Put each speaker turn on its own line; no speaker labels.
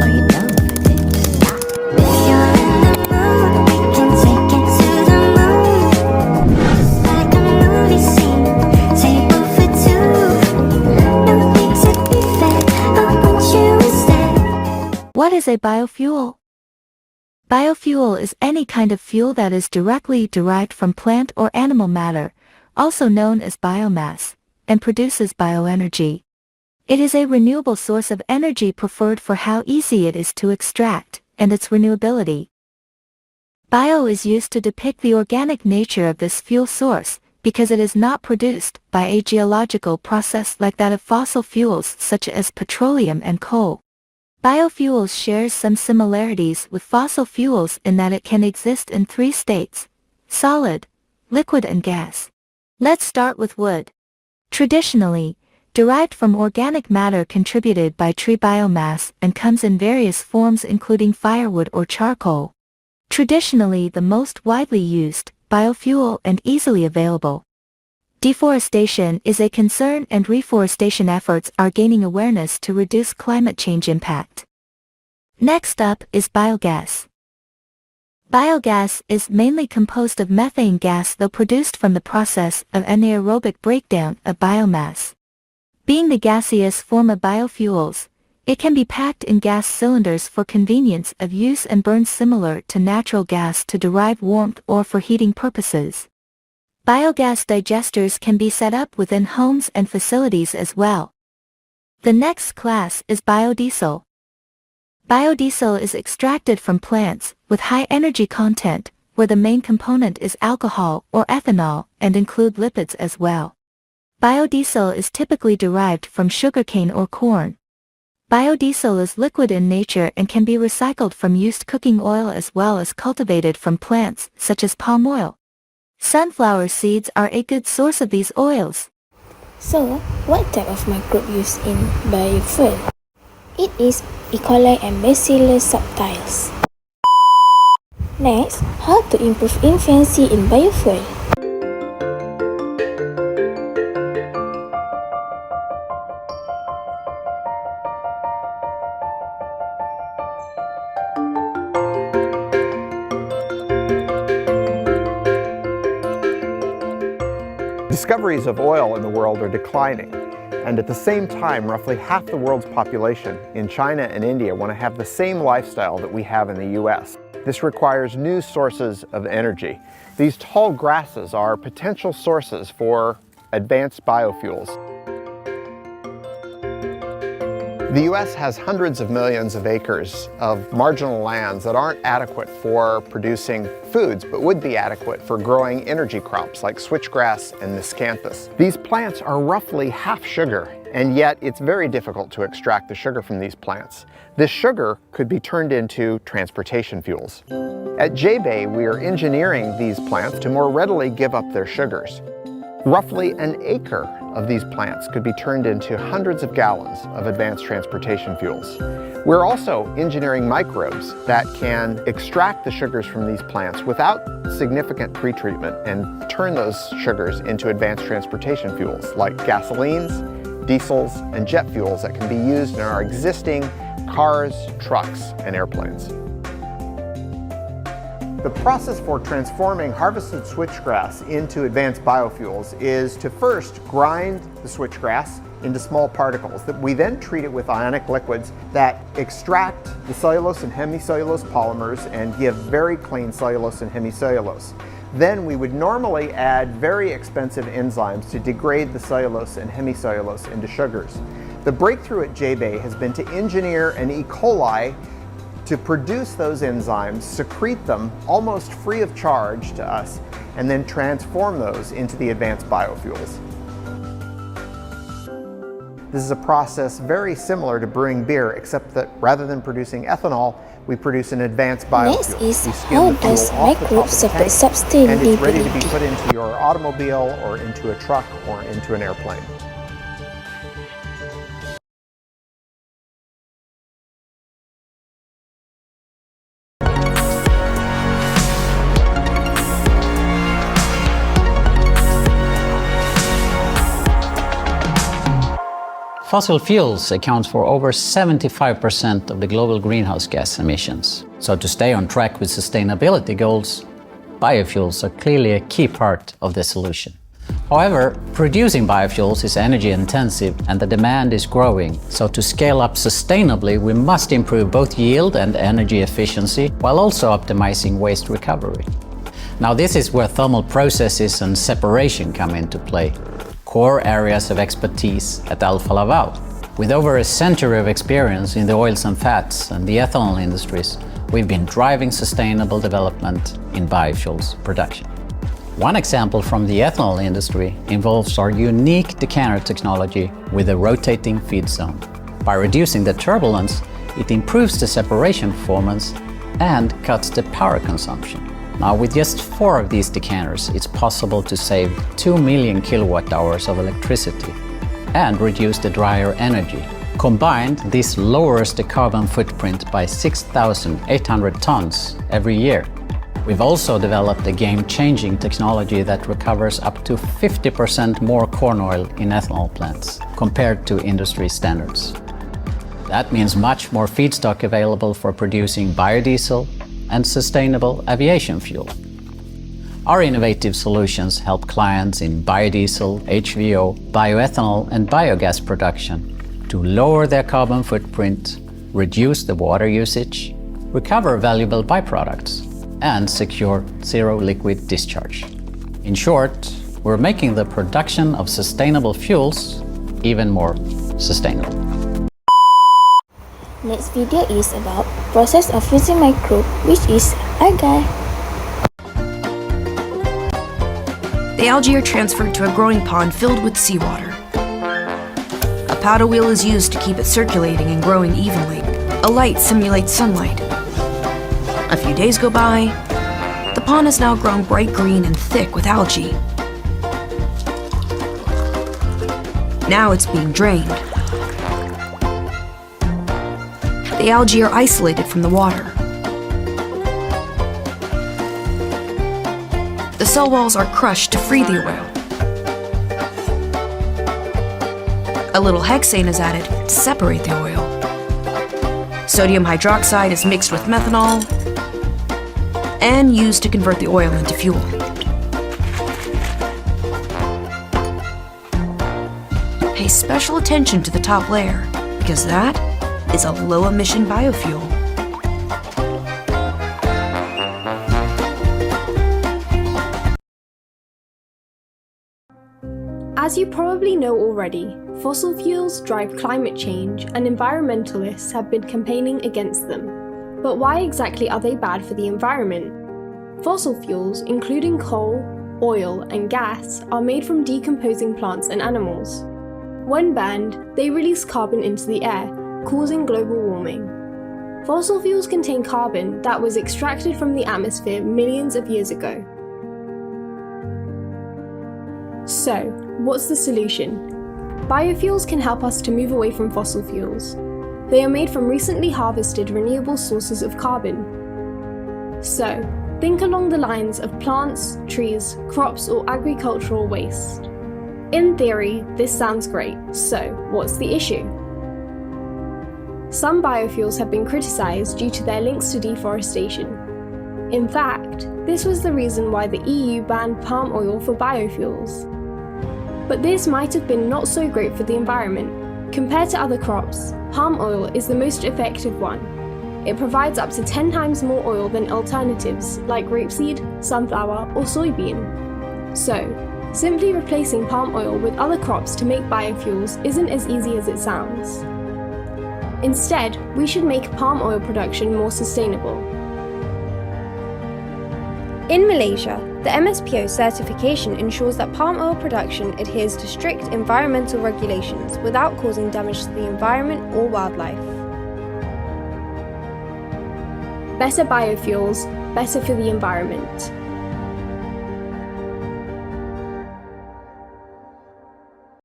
are you down with it?
If you're in the mood, we can take it to the moon. Just like a movie scene, table for two. No need to be fair, I want you instead.
What is a biofuel? Biofuel is any kind of fuel that is directly derived from plant or animal matter, also known as biomass, and produces bioenergy. It is a renewable source of energy preferred for how easy it is to extract, and its renewability. Bio is used to depict the organic nature of this fuel source, because it is not produced by a geological process like that of fossil fuels such as petroleum and coal. Biofuels shares some similarities with fossil fuels in that it can exist in three states: solid, liquid and gas. Let's start with wood. Traditionally, derived from organic matter contributed by tree biomass and comes in various forms including firewood or charcoal. Traditionally the most widely used, biofuel and easily available. Deforestation is a concern and reforestation efforts are gaining awareness to reduce climate change impact. Next up is biogas. Biogas is mainly composed of methane gas though produced from the process of anaerobic breakdown of biomass. Being the gaseous form of biofuels, it can be packed in gas cylinders for convenience of use and burned similar to natural gas to derive warmth or for heating purposes. Biogas digesters can be set up within homes and facilities as well. The next class is biodiesel. Biodiesel is extracted from plants with high energy content, where the main component is alcohol or ethanol and include lipids as well. Biodiesel is typically derived from sugarcane or corn. Biodiesel is liquid in nature and can be recycled from used cooking oil as well as cultivated from plants such as palm oil. Sunflower seeds are a good source of these oils.
So, what type of microbe used in biofuel? It is E. coli and Bacillus subtilis. Next, how to improve efficiency in biofuel?
Discoveries of oil in the world are declining, and at the same time, roughly half the world's population in China and India want to have the same lifestyle that we have in the US. This requires new sources of energy. These tall grasses are potential sources for advanced biofuels. The US has hundreds of millions of acres of marginal lands that aren't adequate for producing foods, but would be adequate for growing energy crops like switchgrass and miscanthus. These plants are roughly half sugar, and yet it's very difficult to extract the sugar from these plants. This sugar could be turned into transportation fuels. At J-Bay, we are engineering these plants to more readily give up their sugars. Roughly an acre of these plants could be turned into hundreds of gallons of advanced transportation fuels. We're also engineering microbes that can extract the sugars from these plants without significant pretreatment and turn those sugars into advanced transportation fuels like gasolines, diesels, and jet fuels that can be used in our existing cars, trucks, and airplanes. The process for transforming harvested switchgrass into advanced biofuels is to first grind the switchgrass into small particles that we then treat it with ionic liquids that extract the cellulose and hemicellulose polymers and give very clean cellulose and hemicellulose. Then we would normally add very expensive enzymes to degrade the cellulose and hemicellulose into sugars. The breakthrough at J-Bay has been to engineer an E. coli to produce those enzymes, secrete them almost free of charge to us, and then transform those into the advanced biofuels. This is a process very similar to brewing beer, except that rather than producing ethanol, we produce an advanced biofuel.
Next is how does microbes support sustainability?
And it's ready to be put into your automobile or into a truck or into an airplane.
Fossil fuels account for over 75% of the global greenhouse gas emissions. So to stay on track with sustainability goals, biofuels are clearly a key part of the solution. However, producing biofuels is energy intensive and the demand is growing. So to scale up sustainably, we must improve both yield and energy efficiency while also optimizing waste recovery. Now this is where thermal processes and separation come into play, core areas of expertise at Alfa Laval. With over a century of experience in the oils and fats and the ethanol industries, we've been driving sustainable development in biofuels production. One example from the ethanol industry involves our unique decanter technology with a rotating feed zone. By reducing the turbulence, it improves the separation performance and cuts the power consumption. Now, with just 4 of these decanters, it's possible to save 2 million kilowatt hours of electricity and reduce the dryer energy. Combined, this lowers the carbon footprint by 6,800 tons every year. We've also developed a game-changing technology that recovers up to 50% more corn oil in ethanol plants compared to industry standards. That means much more feedstock available for producing biodiesel and sustainable aviation fuel. Our innovative solutions help clients in biodiesel, HVO, bioethanol and biogas production to lower their carbon footprint, reduce the water usage, recover valuable byproducts, and secure zero liquid discharge. In short, we're making the production of sustainable fuels even more sustainable.
Next video is about process of using microbe, which is algae.
The algae are transferred to a growing pond filled with seawater. A paddle wheel is used to keep it circulating and growing evenly. A light simulates sunlight. A few days go by. The pond has now grown bright green and thick with algae. Now it's being drained. The algae are isolated from the water. The cell walls are crushed to free the oil. A little hexane is added to separate the oil. Sodium hydroxide is mixed with methanol and used to convert the oil into fuel. Pay special attention to the top layer, because that is a low-emission biofuel.
As you probably know already, fossil fuels drive climate change and environmentalists have been campaigning against them. But why exactly are they bad for the environment? Fossil fuels, including coal, oil, and gas, are made from decomposing plants and animals. When burned, they release carbon into the air, causing global warming. Fossil fuels contain carbon that was extracted from the atmosphere millions of years ago. So, what's the solution? Biofuels can help us to move away from fossil fuels. They are made from recently harvested renewable sources of carbon. So, think along the lines of plants, trees, crops, or agricultural waste. In theory, this sounds great, so what's the issue? Some biofuels have been criticised due to their links to deforestation. In fact, this was the reason why the EU banned palm oil for biofuels. But this might have been not so great for the environment. Compared to other crops, palm oil is the most effective one. It provides up to 10 times more oil than alternatives like rapeseed, sunflower, or soybean. So, simply replacing palm oil with other crops to make biofuels isn't as easy as it sounds. Instead, we should make palm oil production more sustainable.
In Malaysia, the MSPO certification ensures that palm oil production adheres to strict environmental regulations without causing damage to the environment or wildlife.
Better biofuels, better for the environment.